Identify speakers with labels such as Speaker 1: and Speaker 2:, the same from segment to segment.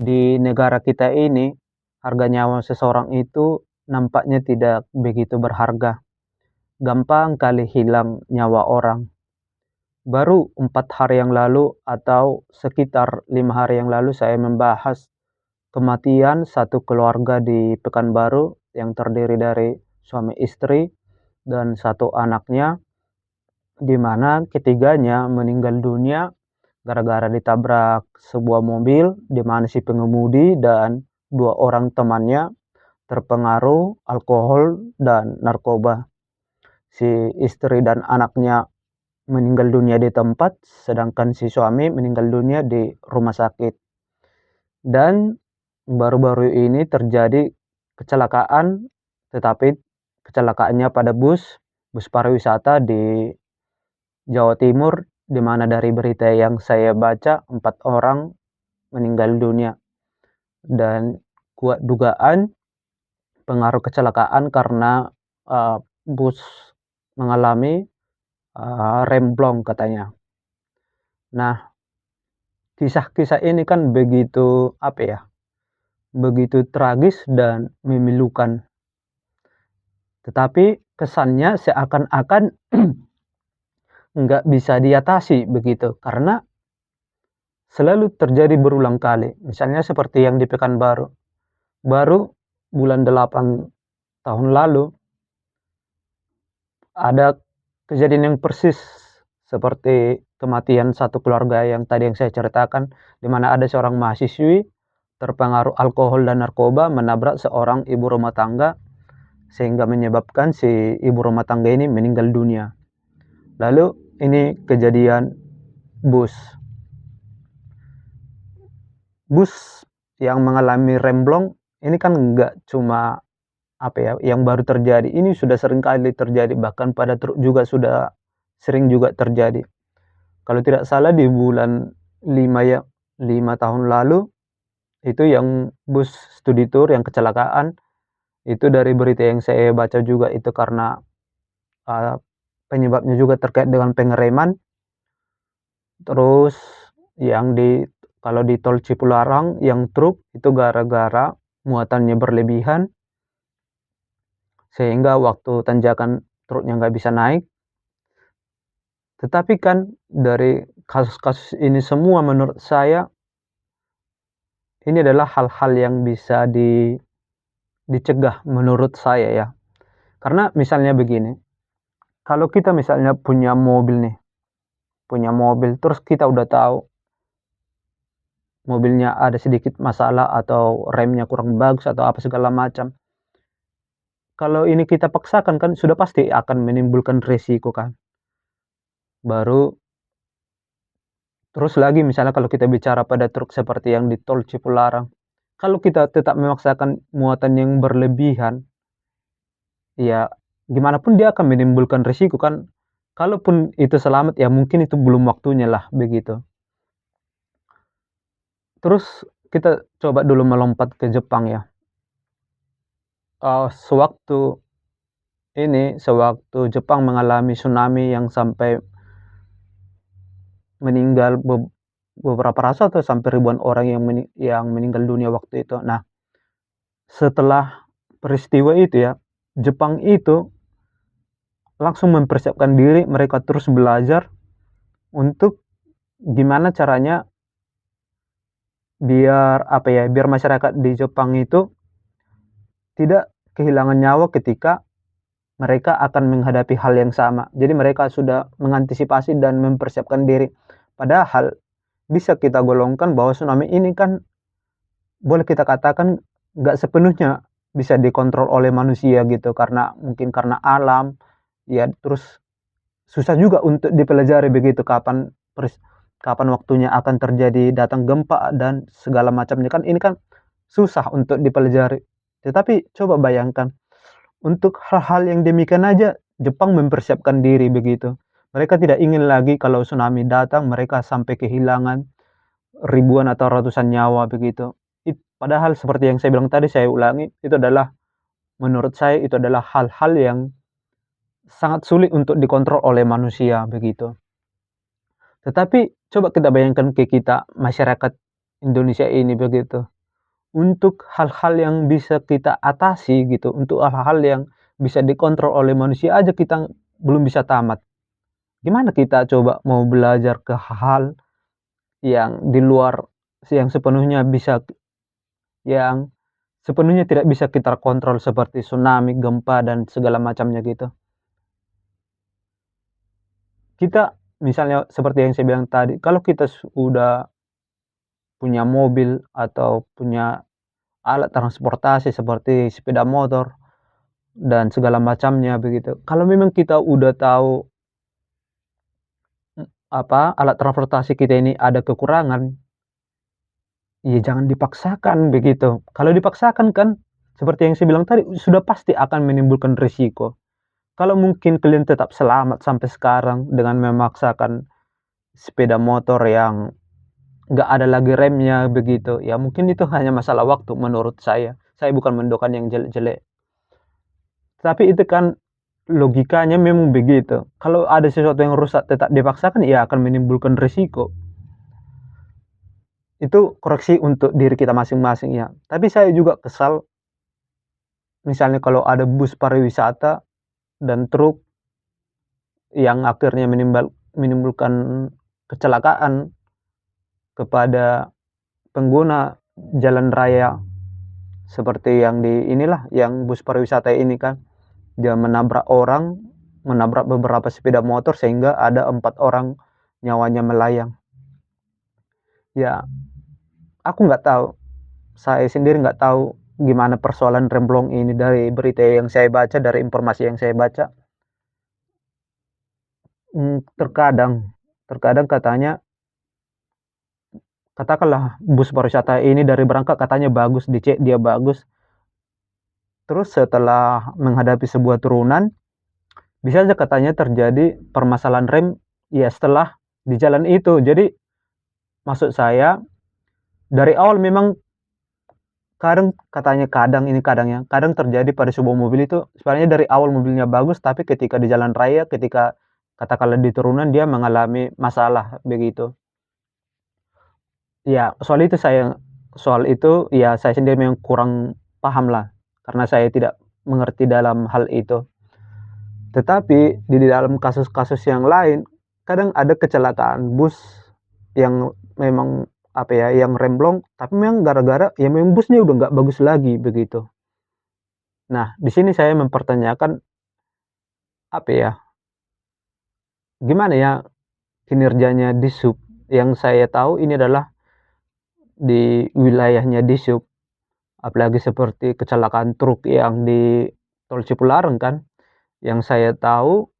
Speaker 1: Di negara kita ini, harga nyawa seseorang itu nampaknya tidak begitu berharga. Gampang kali hilang nyawa orang. Baru 4 hari yang lalu atau sekitar 5 hari yang lalu saya membahas kematian satu keluarga di Pekanbaru yang terdiri dari suami istri dan satu anaknya, di mana ketiganya meninggal dunia gara-gara ditabrak sebuah mobil, di mana si pengemudi dan 2 orang temannya terpengaruh alkohol dan narkoba. Si istri dan anaknya meninggal dunia di tempat, sedangkan si suami meninggal dunia di rumah sakit. Dan baru-baru ini terjadi kecelakaan, tetapi kecelakaannya pada bus pariwisata di Jawa Timur, di mana dari berita yang saya baca 4 orang meninggal dunia. Dan kuat dugaan pengaruh kecelakaan karena bus mengalami remblong katanya. Nah, kisah-kisah ini kan begitu begitu tragis dan memilukan. Tetapi kesannya seakan-akan nggak bisa diatasi begitu, karena selalu terjadi berulang kali. Misalnya seperti yang di Pekanbaru. Baru bulan 8 tahun lalu ada kejadian yang persis seperti kematian satu keluarga yang tadi yang saya ceritakan, di mana ada seorang mahasiswi terpengaruh alkohol dan narkoba menabrak seorang ibu rumah tangga sehingga menyebabkan si ibu rumah tangga ini meninggal dunia. Lalu ini kejadian bus yang mengalami remblong ini kan nggak cuma yang baru terjadi, ini sudah sering kali terjadi, bahkan pada truk juga sudah sering juga terjadi. Kalau tidak salah di bulan 5 tahun lalu, itu yang bus studi tour yang kecelakaan, itu dari berita yang saya baca juga itu karena penyebabnya juga terkait dengan pengereman. Terus kalau di tol Cipularang yang truk itu gara-gara muatannya berlebihan, sehingga waktu tanjakan truknya nggak bisa naik. Tetapi kan dari kasus-kasus ini semua menurut saya, ini adalah hal-hal yang bisa dicegah menurut saya ya. Karena misalnya begini, kalau kita misalnya punya mobil terus kita udah tahu mobilnya ada sedikit masalah atau remnya kurang bagus atau apa segala macam. Kalau ini kita paksakan kan sudah pasti akan menimbulkan resiko kan. Baru terus lagi misalnya kalau kita bicara pada truk seperti yang di tol Cipularang, kalau kita tetap memaksakan muatan yang berlebihan, ya gimana pun dia akan menimbulkan resiko kan. Kalaupun itu selamat ya mungkin itu belum waktunya lah begitu. Terus kita coba dulu melompat ke Jepang ya. Sewaktu Jepang mengalami tsunami yang sampai meninggal beberapa ratus atau sampai ribuan orang yang meninggal dunia waktu itu. Nah, setelah peristiwa itu ya, Jepang itu langsung mempersiapkan diri, mereka terus belajar untuk gimana caranya biar biar masyarakat di Jepang itu tidak kehilangan nyawa ketika mereka akan menghadapi hal yang sama. Jadi mereka sudah mengantisipasi dan mempersiapkan diri. Padahal bisa kita golongkan bahwa tsunami ini kan boleh kita katakan nggak sepenuhnya bisa dikontrol oleh manusia gitu, karena mungkin karena alam ya, terus susah juga untuk dipelajari begitu kapan waktunya akan terjadi datang gempa dan segala macamnya kan, ini kan susah untuk dipelajari. Tetapi coba bayangkan, untuk hal-hal yang demikian aja Jepang mempersiapkan diri begitu. Mereka tidak ingin lagi kalau tsunami datang mereka sampai kehilangan ribuan atau ratusan nyawa begitu. Padahal seperti yang saya bilang tadi, saya ulangi, itu adalah menurut saya itu adalah hal-hal yang sangat sulit untuk dikontrol oleh manusia begitu. Tetapi coba kita bayangkan ke kita masyarakat Indonesia ini begitu. untuk hal-hal yang bisa kita atasi gitu, untuk hal-hal yang bisa dikontrol oleh manusia aja kita belum bisa tamat. Gimana kita coba mau belajar ke hal yang di luar yang sepenuhnya bisa yang sepenuhnya tidak bisa kita kontrol seperti tsunami, gempa, dan segala macamnya gitu. Kita misalnya seperti yang saya bilang tadi, kalau kita sudah punya mobil atau punya alat transportasi seperti sepeda motor dan segala macamnya begitu. Kalau memang kita udah tahu, alat transportasi kita ini ada kekurangan, ya jangan dipaksakan begitu. Kalau dipaksakan kan, seperti yang saya bilang tadi, sudah pasti akan menimbulkan risiko. Kalau mungkin kalian tetap selamat sampai sekarang dengan memaksakan sepeda motor yang nggak ada lagi remnya begitu, ya mungkin itu hanya masalah waktu menurut saya. Saya bukan mendoakan yang jelek-jelek. Tapi itu kan logikanya memang begitu. Kalau ada sesuatu yang rusak tetap dipaksakan, ya akan menimbulkan risiko. Itu koreksi untuk diri kita masing-masing ya. Tapi saya juga kesal, misalnya kalau ada bus pariwisata dan truk yang akhirnya menimbulkan kecelakaan kepada pengguna jalan raya, seperti yang di inilah, yang bus pariwisata ini kan, dia menabrak orang, menabrak beberapa sepeda motor sehingga ada 4 orang nyawanya melayang. Ya, aku nggak tahu, saya sendiri nggak tahu gimana persoalan remblong ini dari berita yang saya baca, dari informasi yang saya baca. Terkadang terkadang katanya, katakanlah bus pariwisata ini dari berangkat katanya bagus, dicek dia bagus, terus setelah menghadapi sebuah turunan, bisa saja katanya terjadi permasalahan rem, ya setelah di jalan itu. Jadi maksud saya, dari awal memang kadang katanya, kadang terjadi pada sebuah mobil itu sebenarnya dari awal mobilnya bagus, tapi ketika di jalan raya, ketika katakanlah di turunan dia mengalami masalah begitu. Ya, soal itu ya saya sendiri memang kurang paham lah, karena saya tidak mengerti dalam hal itu. Tetapi di dalam kasus-kasus yang lain, kadang ada kecelakaan bus yang memang, yang remblong, tapi memang gara-gara ya memang busnya udah nggak bagus lagi begitu. Nah, di sini saya mempertanyakan, apa ya, gimana ya kinerjanya Dishub? Yang saya tahu ini adalah di wilayahnya Dishub, apalagi seperti kecelakaan truk yang di Tol Cipularang kan, yang saya tahu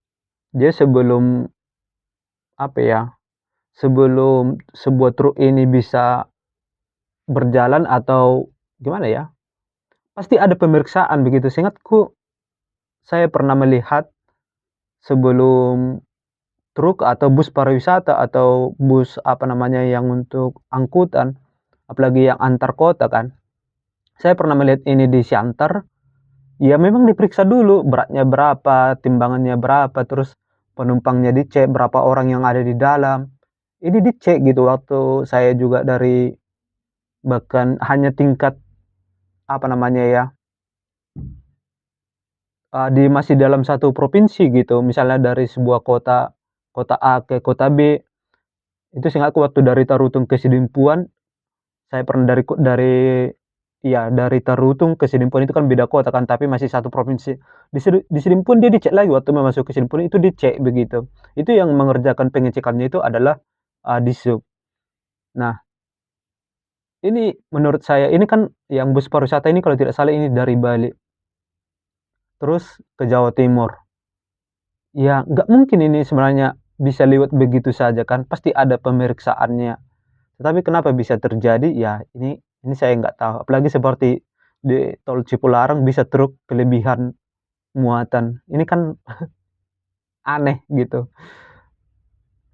Speaker 1: dia sebelum, apa ya, sebelum sebuah truk ini bisa berjalan atau gimana ya, pasti ada pemeriksaan begitu. Seingatku saya pernah melihat sebelum truk atau bus pariwisata atau bus, yang untuk angkutan, apalagi yang antar kota kan, saya pernah melihat ini di Siantar, ya memang diperiksa dulu beratnya berapa, timbangannya berapa, terus penumpangnya dicek berapa orang yang ada di dalam. Ini dicek gitu waktu saya juga dari, bahkan hanya tingkat, apa namanya ya, di masih dalam satu provinsi gitu, misalnya dari sebuah kota, kota A ke kota B, itu seingatku waktu dari Tarutung ke Sidimpuan, saya pernah dari Tarutung ke Sidimpuan itu kan beda kota kan, tapi masih satu provinsi. Di Sidimpuan dia dicek lagi waktu memasuki Sidimpuan itu dicek begitu. Itu yang mengerjakan pengecekannya itu adalah, Dishub. Nah, ini menurut saya ini kan yang bus pariwisata ini kalau tidak salah ini dari Bali, terus ke Jawa Timur. Ya nggak mungkin ini sebenarnya bisa lewat begitu saja kan, pasti ada pemeriksaannya. Tetapi kenapa bisa terjadi, ya ini saya nggak tahu. Apalagi seperti di Tol Cipularang bisa truk kelebihan muatan. Ini kan aneh gitu.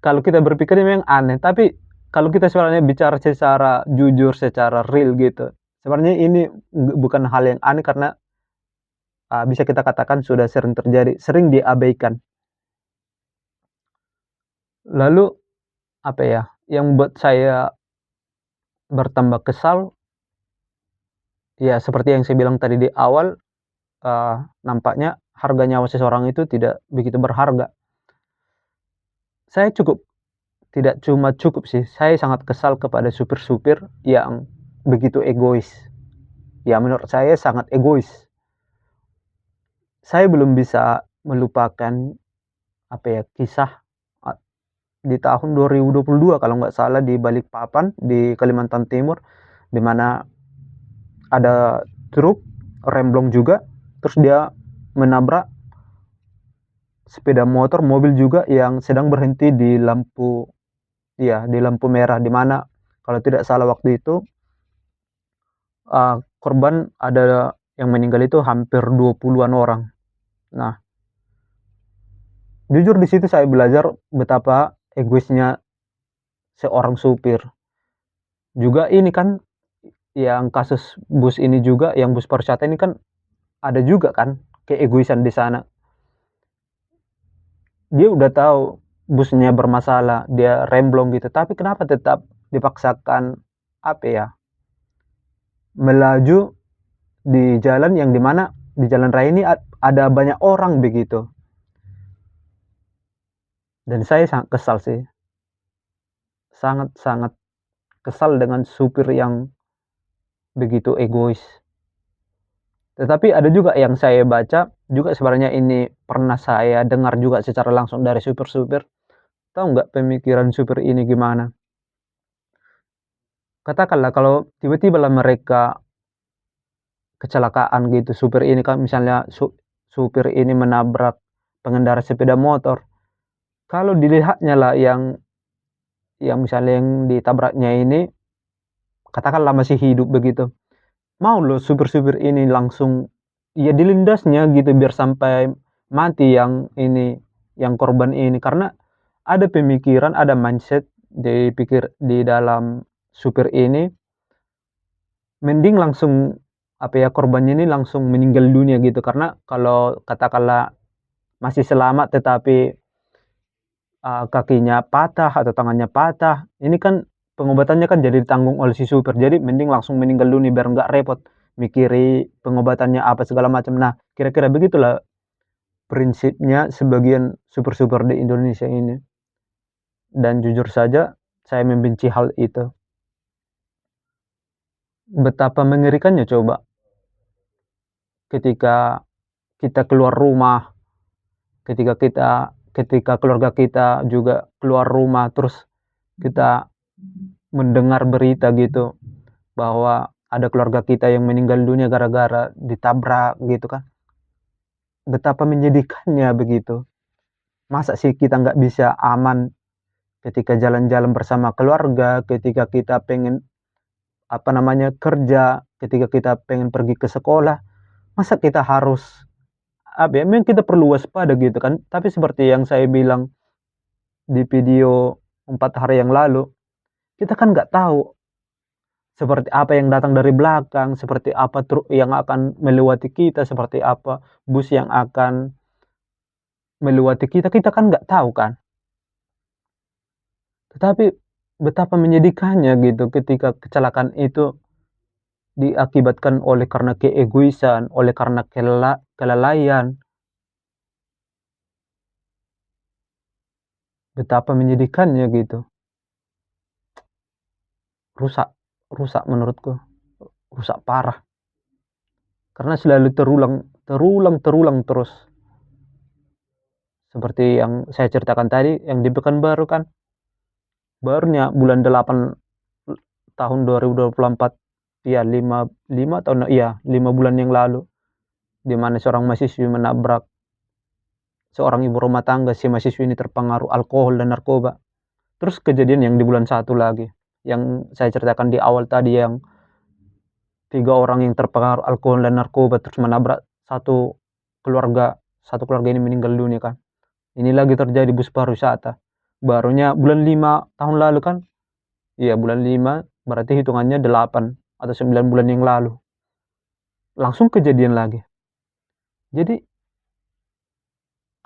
Speaker 1: Kalau kita berpikir ini memang aneh, tapi kalau kita sebenarnya bicara secara jujur, secara real gitu, sebenarnya ini bukan hal yang aneh karena, bisa kita katakan sudah sering terjadi, sering diabaikan. Lalu, apa ya, yang buat saya bertambah kesal, Ya seperti yang saya bilang tadi di awal, nampaknya harga nyawa seseorang itu tidak begitu berharga. Saya tidak cuma cukup sih, saya sangat kesal kepada supir-supir yang begitu egois. Ya menurut saya sangat egois. Saya belum bisa melupakan, kisah, a di tahun 2022 kalau nggak salah di Balikpapan, di Kalimantan Timur, di mana ada truk remblong juga, terus dia menabrak sepeda motor, mobil juga yang sedang berhenti di lampu, di lampu merah, di mana kalau tidak salah waktu itu, korban ada yang meninggal itu hampir 20-an orang. Nah, jujur di situ saya belajar betapa egoisnya seorang supir. Juga ini kan yang kasus bus ini juga, yang bus pariwisata ini kan ada juga kan keegoisan di sana. Dia udah tahu busnya bermasalah, dia remblong gitu, tapi kenapa tetap dipaksakan, apa ya, melaju di jalan yang dimana di jalan raya ini ada banyak orang begitu. Dan saya sangat kesal sih, sangat-sangat kesal dengan supir yang begitu egois. Tetapi ada juga yang saya baca, juga sebenarnya ini pernah saya dengar juga secara langsung dari supir-supir. Tahu nggak pemikiran supir ini gimana? Katakanlah kalau tiba-tiba lah mereka kecelakaan gitu, supir ini kan misalnya supir ini menabrak pengendara sepeda motor. Kalau dilihatnya lah yang misalnya yang ditabraknya ini katakanlah masih hidup begitu. Mau loh supir-supir ini langsung ya dilindasnya gitu biar sampai mati yang ini, yang korban ini. Karena ada pemikiran, ada mindset dipikir di dalam supir ini, mending langsung, korbannya ini langsung meninggal dunia gitu. Karena kalau katakanlah masih selamat tetapi, kakinya patah atau tangannya patah, ini kan pengobatannya kan jadi ditanggung oleh si supir. Jadi mending langsung meninggal dunia biar nggak repot mikiri pengobatannya apa segala macam. Nah, kira-kira begitulah prinsipnya sebagian supir-supir di Indonesia ini. Dan jujur saja saya membenci hal itu. Betapa mengerikannya coba ketika kita keluar rumah, ketika keluarga kita juga keluar rumah, terus kita mendengar berita gitu bahwa ada keluarga kita yang meninggal dunia gara-gara ditabrak gitu kan. Betapa menyedihkannya begitu. Masa sih kita nggak bisa aman ketika jalan-jalan bersama keluarga, ketika kita pengen, kerja, ketika kita pengen pergi ke sekolah, masa kita harus, memang kita perlu waspada gitu kan. Tapi seperti yang saya bilang di video 4 hari yang lalu, kita kan nggak tahu seperti apa yang datang dari belakang, seperti apa truk yang akan melewati kita, seperti apa bus yang akan melewati kita, kita kan nggak tahu kan. Tetapi betapa menyedihkannya gitu ketika kecelakaan itu diakibatkan oleh karena keegoisan, oleh karena kelalaian. Betapa menyedihkannya gitu. Rusak, rusak menurutku, rusak parah. Karena selalu terulang terus. Seperti yang saya ceritakan tadi, yang di Pekanbaru kan, barunya bulan 8 tahun 2024, ya 5 bulan yang lalu, di mana seorang mahasiswi menabrak seorang ibu rumah tangga. Si mahasiswi ini terpengaruh alkohol dan narkoba. Terus kejadian yang di bulan 1 lagi, yang saya ceritakan di awal tadi, yang 3 orang yang terpengaruh alkohol dan narkoba terus menabrak keluarga, satu keluarga ini meninggal dunia kan. Ini lagi terjadi bus pariwisata. Barunya bulan 5 tahun lalu kan. Iya bulan 5 berarti hitungannya 8 atau 9 bulan yang lalu. Langsung kejadian lagi. Jadi,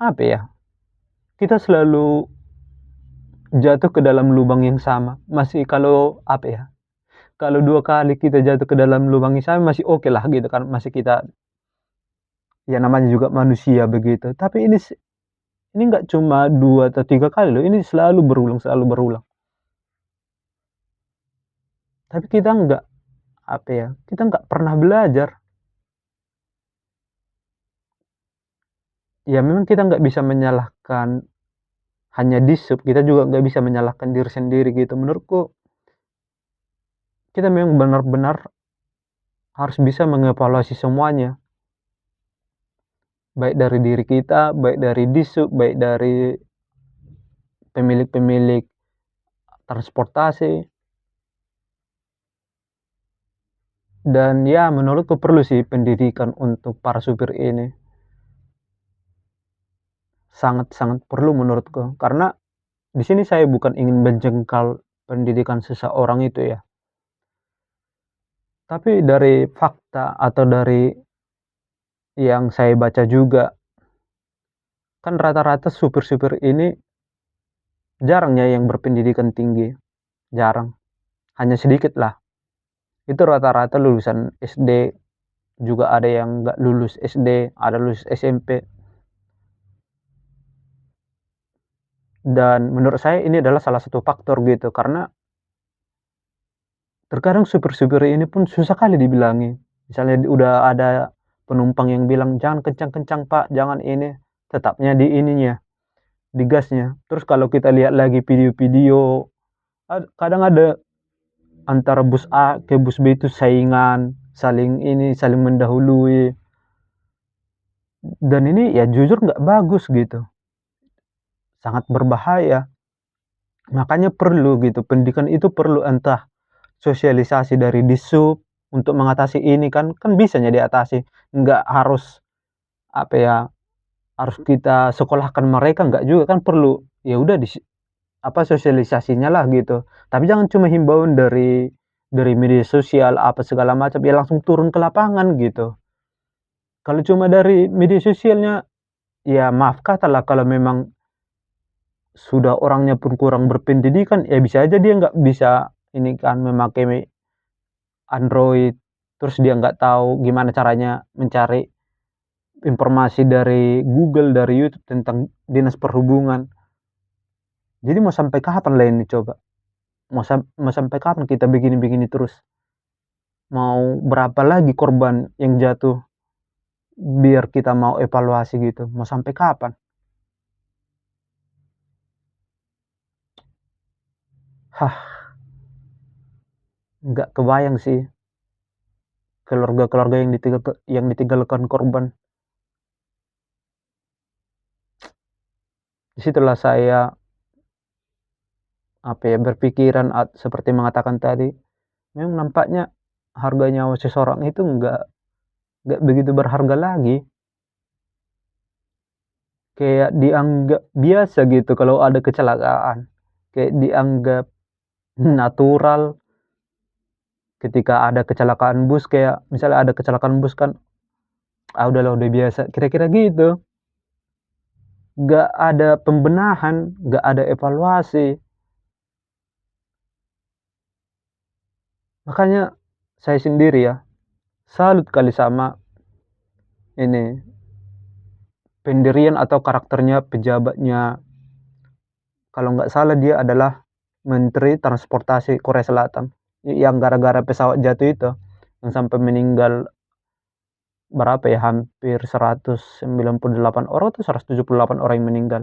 Speaker 1: apa ya, kita selalu jatuh ke dalam lubang yang sama. Masih kalau, Kalau 2 kali kita jatuh ke dalam lubang yang sama masih oke lah gitu kan, masih kita ya namanya juga manusia begitu. Tapi ini nggak cuma 2 atau 3 kali loh, ini selalu berulang selalu berulang. Tapi kita nggak, apa ya, kita nggak pernah belajar. Ya memang kita nggak bisa menyalahkan hanya di-sub, kita juga nggak bisa menyalahkan diri sendiri gitu. Menurutku kita memang benar-benar harus bisa mengevaluasi semuanya. Baik dari diri kita, baik dari di-sub, baik dari pemilik-pemilik transportasi. Dan ya menurutku perlu sih pendidikan untuk para supir ini. Sangat-sangat perlu menurutku. Karena di sini saya bukan ingin menjengkal pendidikan seseorang itu ya. Tapi dari fakta atau dari yang saya baca juga, kan rata-rata supir-supir ini jarangnya yang berpendidikan tinggi. Jarang. Hanya sedikit lah. Itu rata-rata lulusan SD, juga ada yang nggak lulus SD, ada lulus SMP. Dan menurut saya ini adalah salah satu faktor gitu, karena terkadang supir-supir ini pun susah kali dibilangi. Misalnya udah ada penumpang yang bilang, "Jangan kencang-kencang Pak, jangan ini." Tetapnya di ininya, di gasnya. Terus kalau kita lihat lagi video-video, kadang ada antara bus A ke bus B itu saingan, saling mendahului. Dan ini ya jujur nggak bagus gitu. Sangat berbahaya. Makanya perlu gitu, pendidikan itu perlu, entah sosialisasi dari di-sub untuk mengatasi ini kan bisanya diatasi. Nggak harus, apa ya, harus kita sekolahkan mereka, nggak juga kan perlu, ya udah sosialisasinya lah gitu. Tapi jangan cuma himbauan dari media sosial apa segala macam, ya langsung turun ke lapangan gitu. Kalau cuma dari media sosialnya, ya maaf katalah kalau memang sudah orangnya pun kurang berpendidikan, ya bisa aja dia nggak bisa ini kan memakai Android, terus dia nggak tahu gimana caranya mencari informasi dari Google, dari YouTube tentang dinas perhubungan. Jadi mau sampai kapan lah ini coba? Mau sampai kapan kita begini-begini terus? Mau berapa lagi korban yang jatuh biar kita mau evaluasi gitu? Mau sampai kapan? Hah, nggak kebayang sih keluarga-keluarga yang ditinggalkan korban. Disitulah saya, apa ya, berpikiran seperti mengatakan tadi, memang nampaknya harga nyawa seseorang itu nggak begitu berharga lagi. Kayak dianggap biasa gitu kalau ada kecelakaan. Kayak dianggap natural ketika ada kecelakaan bus, kayak misalnya ada kecelakaan bus kan, udahlah udah biasa, kira-kira gitu. Nggak ada pembenahan, nggak ada evaluasi. Makanya saya sendiri ya, salut kali sama ini, pendirian atau karakternya pejabatnya. Kalau nggak salah dia adalah Menteri Transportasi Korea Selatan. Yang gara-gara pesawat jatuh itu, yang sampai meninggal berapa ya, hampir 198 orang atau 178 orang yang meninggal.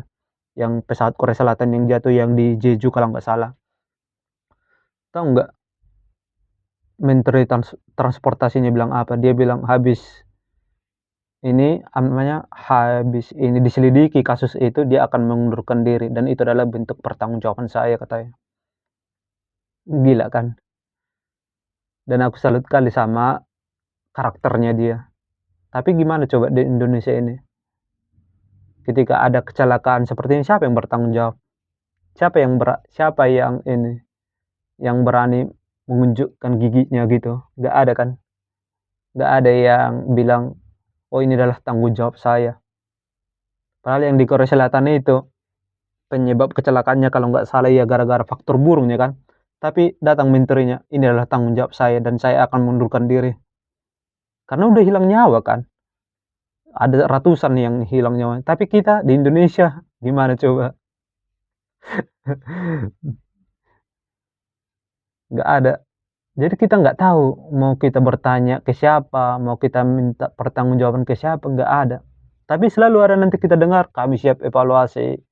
Speaker 1: Yang pesawat Korea Selatan yang jatuh yang di Jeju kalau nggak salah. Tahu nggak Menteri Transportasinya bilang apa? Dia bilang habis ini, namanya, habis ini diselidiki kasus itu dia akan mengundurkan diri dan itu adalah bentuk pertanggungjawaban saya, katanya. Gila kan? Dan aku salut kali sama karakternya dia. Tapi gimana coba di Indonesia ini? Ketika ada kecelakaan seperti ini, siapa yang bertanggung jawab? Siapa yang ini, yang berani menunjukkan giginya gitu? Nggak ada kan? Nggak ada yang bilang, oh ini adalah tanggung jawab saya. Padahal yang di Korea Selatan itu penyebab kecelakaannya kalau nggak salah ya gara-gara faktor burung ya kan. Tapi datang menterinya, "Ini adalah tanggung jawab saya dan saya akan mundurkan diri." Karena udah hilang nyawa kan, ada ratusan yang hilang nyawa, tapi kita di Indonesia gimana coba? Nggak ada. Jadi kita nggak tahu mau kita bertanya ke siapa, mau kita minta pertanggungjawaban ke siapa, nggak ada. Tapi selalu ada nanti kita dengar, "Kami siap evaluasi,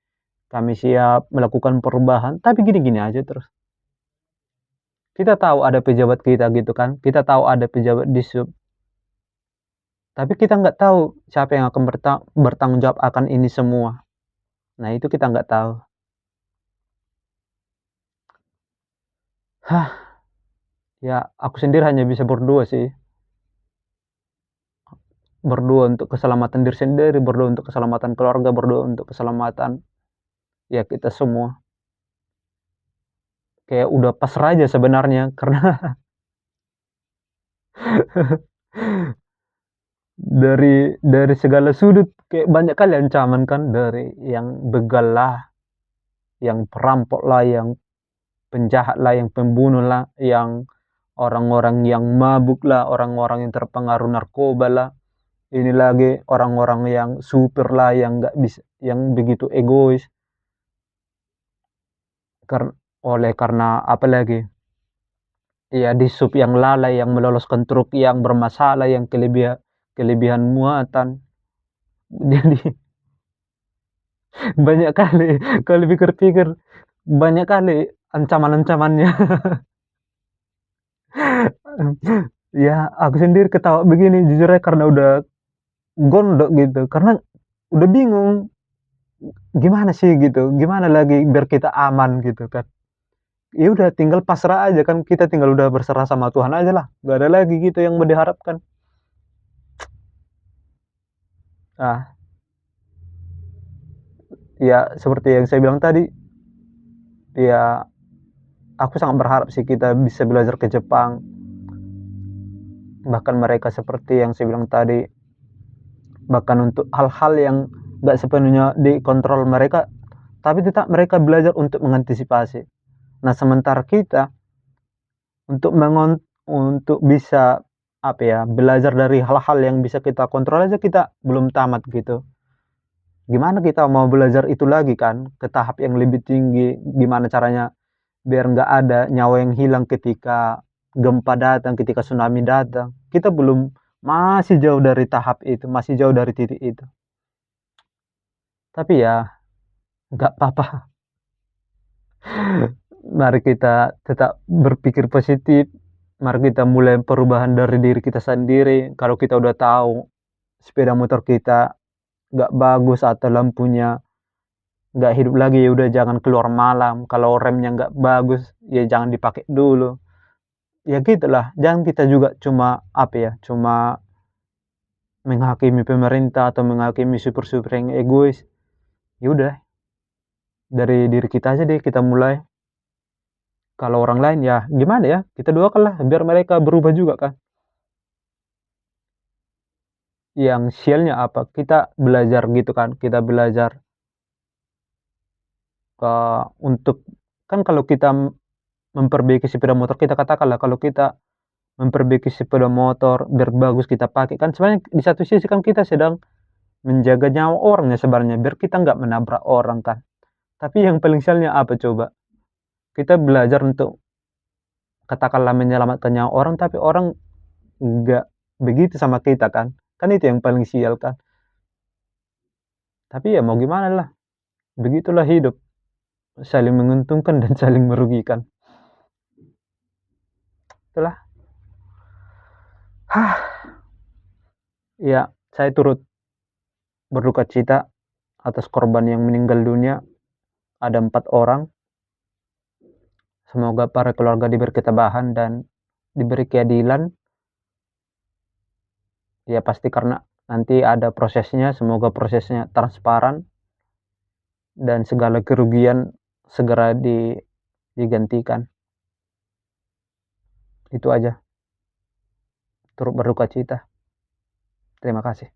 Speaker 1: kami siap melakukan perubahan," tapi gini-gini aja terus. Kita tahu ada pejabat kita gitu kan, kita tahu ada pejabat di sub, tapi kita nggak tahu siapa yang akan bertanggung jawab akan ini semua. Nah, itu kita nggak tahu. Hah, ya aku sendiri hanya bisa berdoa sih. Berdoa untuk keselamatan diri sendiri, berdoa untuk keselamatan keluarga, berdoa untuk keselamatan, ya kita semua. Kayak udah pasrah aja sebenarnya karena dari segala sudut kayak banyak kali ancaman kan, dari yang begal lah, yang perampok lah, yang penjahat lah, yang pembunuh lah, yang orang-orang yang mabuk lah, orang-orang yang terpengaruh narkoba lah, ini lagi orang-orang yang supir lah, yang nggak bisa, yang begitu egois, karena apa lagi, ya di sub yang lalai, yang meloloskan truk yang bermasalah, yang kelebihan muatan. Jadi banyak kali kalau pikir-pikir, banyak kali ancaman-ancamannya. Ya, aku sendiri ketawa begini jujur aja karena udah gondok gitu, karena udah bingung, gimana sih gitu, gimana lagi biar kita aman gitu kan. Ya udah tinggal pasrah aja kan, kita tinggal udah berserah sama Tuhan aja lah, nggak ada lagi gitu yang mau diharapkan. Ah, ya seperti yang saya bilang tadi, ya aku sangat berharap sih kita bisa belajar ke Jepang, bahkan mereka seperti yang saya bilang tadi, bahkan untuk hal-hal yang nggak sepenuhnya dikontrol mereka, tapi tetap mereka belajar untuk mengantisipasi. Nah, sementara kita untuk untuk bisa, apa ya, belajar dari hal-hal yang bisa kita kontrol aja kita belum tamat gitu. Gimana kita mau belajar itu lagi kan, ke tahap yang lebih tinggi, gimana caranya biar nggak ada nyawa yang hilang ketika gempa datang, ketika tsunami datang. Kita belum, masih jauh dari tahap itu, masih jauh dari titik itu. Tapi ya nggak apa-apa. Mari kita tetap berpikir positif, mari kita mulai perubahan dari diri kita sendiri. Kalau kita udah tahu sepeda motor kita nggak bagus atau lampunya nggak hidup lagi, ya udah jangan keluar malam. Kalau remnya nggak bagus, ya jangan dipakai dulu. Ya gitulah, jangan kita juga cuma, apa ya, cuma menghakimi pemerintah atau menghakimi supir-supir yang egois. Ya udah, dari diri kita aja deh kita mulai. Kalau orang lain ya gimana ya, kita doakanlah biar mereka berubah juga kan. Yang sialnya apa, kita belajar gitu kan, kita belajar, untuk, kan kalau kita memperbaiki sepeda motor kita, katakanlah kalau kita memperbaiki sepeda motor biar bagus kita pakai, kan sebenarnya di satu sisi kan kita sedang menjaga nyawa orang ya sebenarnya, biar kita nggak menabrak orang kan. Tapi yang paling sialnya apa coba? Kita belajar untuk, katakanlah menyelamatkan nyawa orang, tapi orang nggak begitu sama kita kan. Kan itu yang paling sial kan. Tapi ya mau gimana lah, begitulah hidup, saling menguntungkan dan saling merugikan. Itulah. Hah, ya saya turut berduka cita atas korban yang meninggal dunia, ada 4 orang. Semoga para keluarga diberi ketabahan dan diberi keadilan. Ya pasti karena nanti ada prosesnya, semoga prosesnya transparan dan segala kerugian segera digantikan. Itu aja, turut berduka cita. Terima kasih.